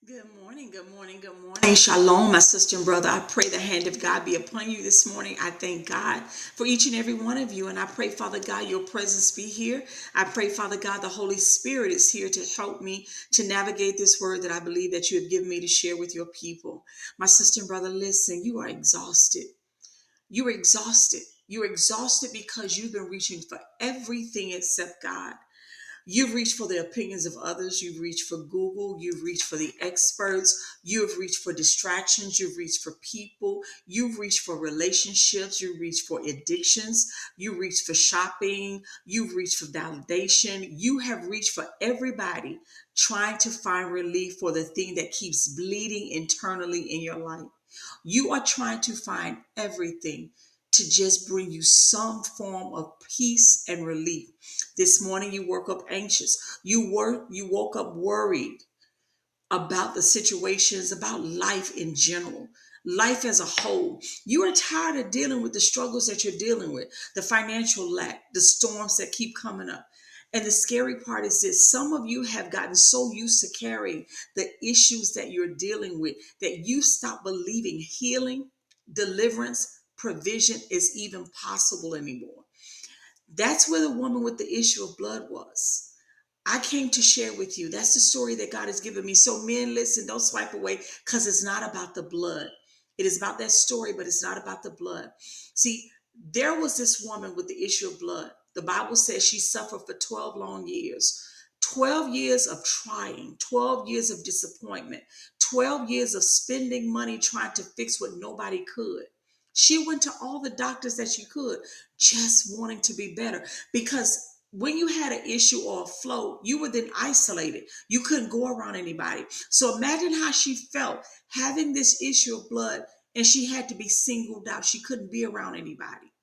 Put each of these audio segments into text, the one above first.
Good morning, good morning, good morning. Shalom, my sister and brother. I pray the hand of God be upon you this morning. I thank God for each and every one of you. And I pray, Father God, your presence be here. I pray, Father God, the Holy Spirit is here to help me to navigate this word that I believe that you have given me to share with your people. My sister and brother, listen, you are exhausted. You're exhausted. You're exhausted because you've been reaching for everything except God. You've reached for the opinions of others. You've reached for Google. You've reached for the experts. You've reached for distractions. You've reached for people. You've reached for relationships. You've reached for addictions. You've reached for shopping. You've reached for validation. You have reached for everybody trying to find relief for the thing that keeps bleeding internally in your life. You are trying to find everything to just bring you some form of peace and relief. This morning you woke up anxious. You woke up worried about the situations, about life in general, life as a whole. You are tired of dealing with the struggles that you're dealing with, the financial lack, the storms that keep coming up. And the scary part is this: some of you have gotten so used to carrying the issues that you're dealing with that you stop believing healing, deliverance, provision is even possible anymore. That's where the woman with the issue of blood was. I came to share with you. That's the story that God has given me. So men, listen, don't swipe away, because it's not about the blood. It is about that story, but it's not about the blood. See, there was this woman with the issue of blood. The Bible says she suffered for 12 long years. 12 years of trying, 12 years of disappointment, 12 years of spending money trying to fix what nobody could. She went to all the doctors that she could, just wanting to be better, because when you had an issue or a flow, you were then isolated. You couldn't go around anybody. So imagine how she felt having this issue of blood, and she had to be singled out. She couldn't be around anybody.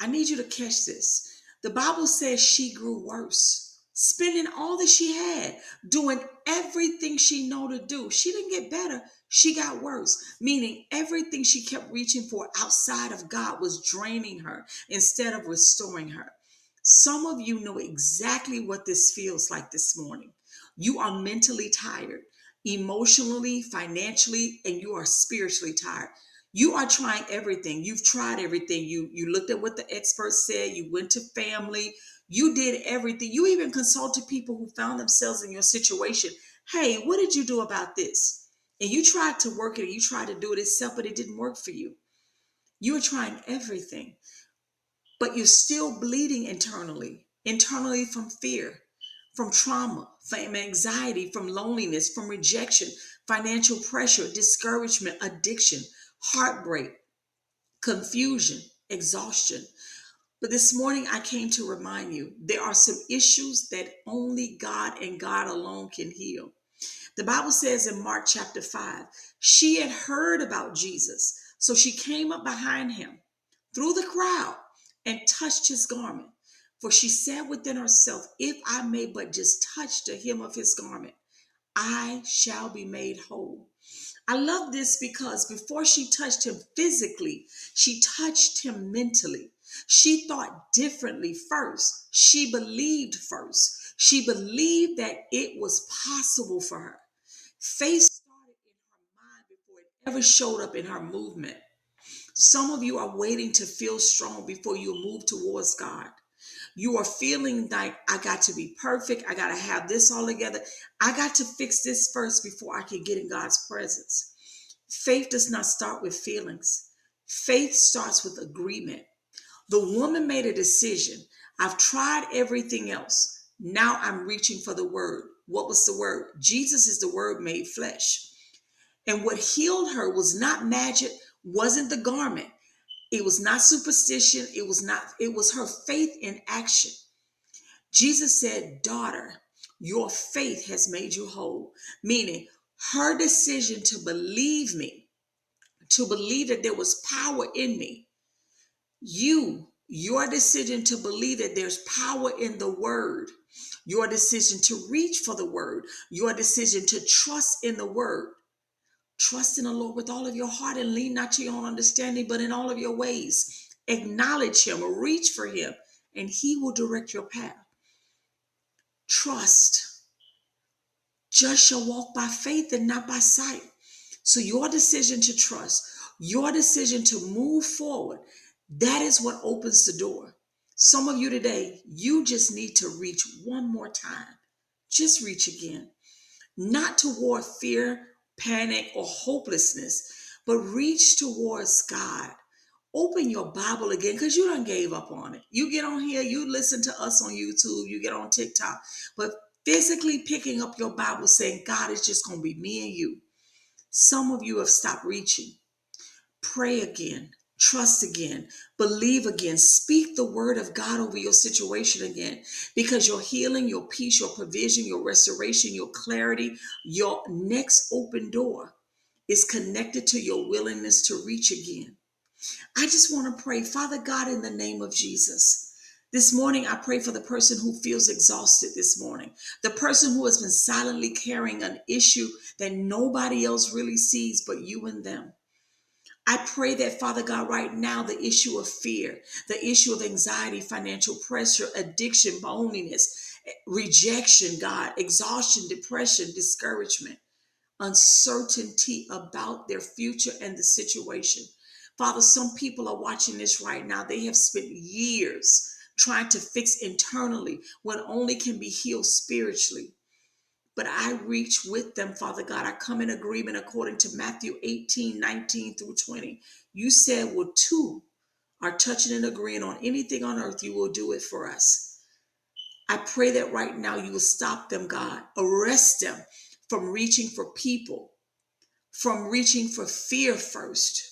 I need you to catch this. The Bible says she grew worse, spending all that she had, doing everything she know to do. She didn't get better. She got worse, meaning everything she kept reaching for outside of God was draining her instead of restoring her. Some of you know exactly what this feels like this morning. You are mentally tired, emotionally, financially, and you are spiritually tired. You are trying everything. You've tried everything. You looked at what the experts said. You went to family. You did everything. You even consulted people who found themselves in your situation. Hey, what did you do about this? And you tried to work it, and you tried to do it yourself, but it didn't work for you. You were trying everything, but you're still bleeding internally from fear, from trauma, from anxiety, from loneliness, from rejection, financial pressure, discouragement, addiction, heartbreak, confusion, exhaustion. But this morning I came to remind you there are some issues that only God and God alone can heal. The Bible says in Mark chapter 5, she had heard about Jesus. So she came up behind him through the crowd and touched his garment. For she said within herself, if I may but just touch the hem of his garment, I shall be made whole. I love this because before she touched him physically, she touched him mentally. She thought differently first. She believed first. She believed that it was possible for her. Faith started in her mind before it ever showed up in her movement. Some of you are waiting to feel strong before you move towards God. You are feeling like, I got to be perfect. I got to have this all together. I got to fix this first before I can get in God's presence. Faith does not start with feelings. Faith starts with agreement. The woman made a decision. I've tried everything else. Now I'm reaching for the word. What was the word? Jesus is the word made flesh. And what healed her was not magic, wasn't the garment. It was not superstition. It was her faith in action. Jesus said, daughter, your faith has made you whole. Meaning her decision to believe me, to believe that there was power in me. Your decision to believe that there's power in the word, your decision to reach for the word, your decision to trust in the word. Trust in the Lord with all of your heart and lean not to your own understanding, but in all of your ways. Acknowledge him, reach for him, and he will direct your path. Trust. Just shall walk by faith and not by sight. So your decision to trust, your decision to move forward, that is what opens the door. Some of you today, you just need to reach one more time. Just reach again. Not toward fear, panic, or hopelessness, but reach towards God. Open your Bible again because you done gave up on it. You get on here, you listen to us on YouTube, you get on TikTok, but physically picking up your Bible saying, God, it's just going to be me and you. Some of you have stopped reaching. Pray again. Trust again. Believe again. Speak the word of God over your situation again, because your healing, your peace, your provision, your restoration, your clarity, your next open door is connected to your willingness to reach again. I just want to pray, Father God, in the name of Jesus. This morning, I pray for the person who feels exhausted this morning, the person who has been silently carrying an issue that nobody else really sees but you and them. I pray that, Father God, right now, the issue of fear, the issue of anxiety, financial pressure, addiction, loneliness, rejection, God, exhaustion, depression, discouragement, uncertainty about their future and the situation. Father, some people are watching this right now. They have spent years trying to fix internally what only can be healed spiritually. But I reach with them, Father God. I come in agreement according to Matthew 18:19 through 20. You said, well, two are touching and agreeing on anything on earth, you will do it for us. I pray that right now you will stop them, God. Arrest them from reaching for people, from reaching for fear first,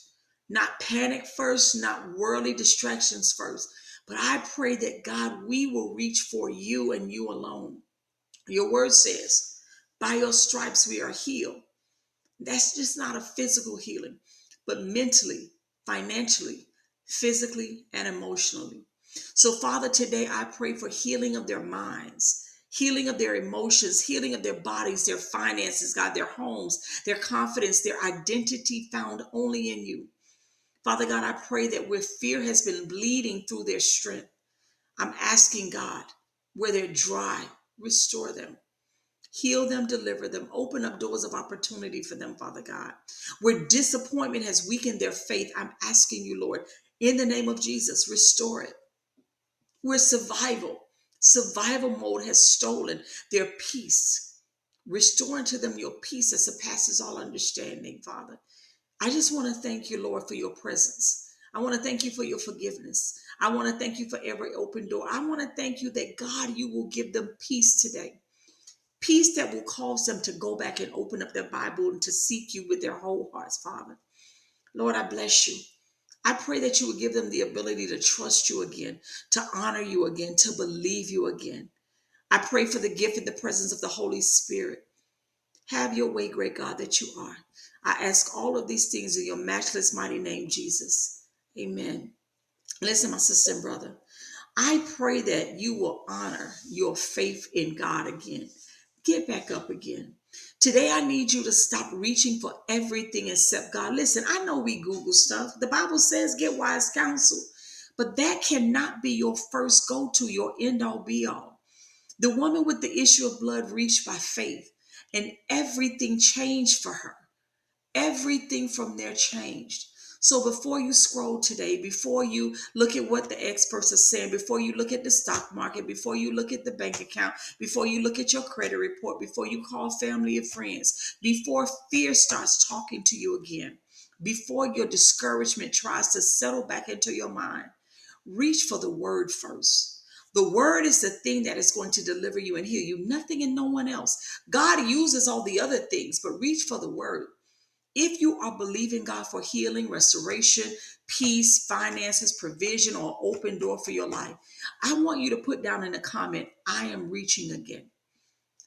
not panic first, not worldly distractions first. But I pray that, God, we will reach for you and you alone. Your word says, by your stripes we are healed. That's just not a physical healing, but mentally, financially, physically, and emotionally. So, Father, today I pray for healing of their minds, healing of their emotions, healing of their bodies, their finances, God, their homes, their confidence, their identity found only in you. Father God, I pray that where fear has been bleeding through their strength, I'm asking, God, where they're dry, restore them. Heal them, deliver them, open up doors of opportunity for them, Father God. Where disappointment has weakened their faith, I'm asking you, Lord, in the name of Jesus, restore it. Where survival mode has stolen their peace, restore to them your peace that surpasses all understanding, Father. I just want to thank you, Lord, for your presence. I want to thank you for your forgiveness. I want to thank you for every open door. I want to thank you that, God, you will give them peace today. Peace that will cause them to go back and open up their Bible and to seek you with their whole hearts, Father. Lord, I bless you. I pray that you would give them the ability to trust you again, to honor you again, to believe you again. I pray for the gift and the presence of the Holy Spirit. Have your way, great God, that you are. I ask all of these things in your matchless mighty name, Jesus. Amen. Listen, my sister and brother, I pray that you will honor your faith in God again. Get back up again. Today, I need you to stop reaching for everything except God. Listen, I know we Google stuff. The Bible says get wise counsel, but that cannot be your first go-to, your end-all be-all. The woman with the issue of blood reached by faith, and everything changed for her. Everything from there changed. So before you scroll today, before you look at what the experts are saying, before you look at the stock market, before you look at the bank account, before you look at your credit report, before you call family and friends, before fear starts talking to you again, before your discouragement tries to settle back into your mind, reach for the word first. The word is the thing that is going to deliver you and heal you, nothing and no one else. God uses all the other things, but reach for the word. If you are believing God for healing, restoration, peace, finances, provision, or open door for your life, I want you to put down in the comment, I am reaching again.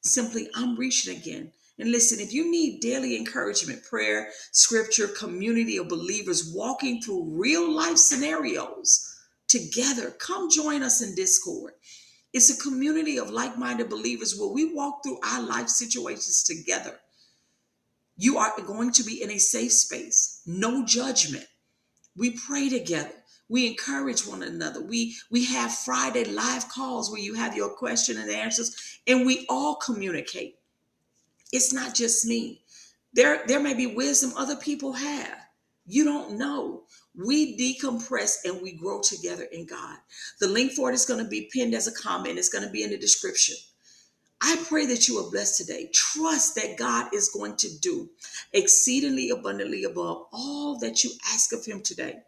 Simply, I'm reaching again. And listen, if you need daily encouragement, prayer, scripture, community of believers walking through real life scenarios together, come join us in Discord. It's a community of like-minded believers where we walk through our life situations together. You are going to be in a safe space, no judgment. We pray together. We encourage one another. We have Friday live calls where you have your question and answers, and we all communicate. It's not just me. There may be wisdom other people have. You don't know. We decompress and we grow together in God. The link for it is going to be pinned as a comment. It's going to be in the description. I pray that you are blessed today. Trust that God is going to do exceedingly abundantly above all that you ask of him today.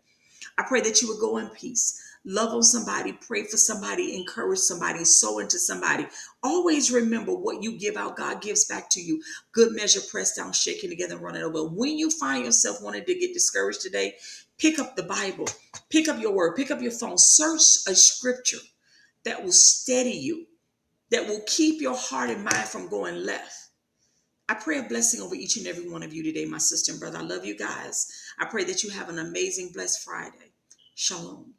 I pray that you would go in peace, love on somebody, pray for somebody, encourage somebody, sow into somebody. Always remember what you give out, God gives back to you. Good measure, pressed down, shaken together, and running over. When you find yourself wanting to get discouraged today, pick up the Bible, pick up your word, pick up your phone, search a scripture that will steady you, that will keep your heart and mind from going left. I pray a blessing over each and every one of you today, my sister and brother. I love you guys. I pray that you have an amazing, blessed Friday. Shalom.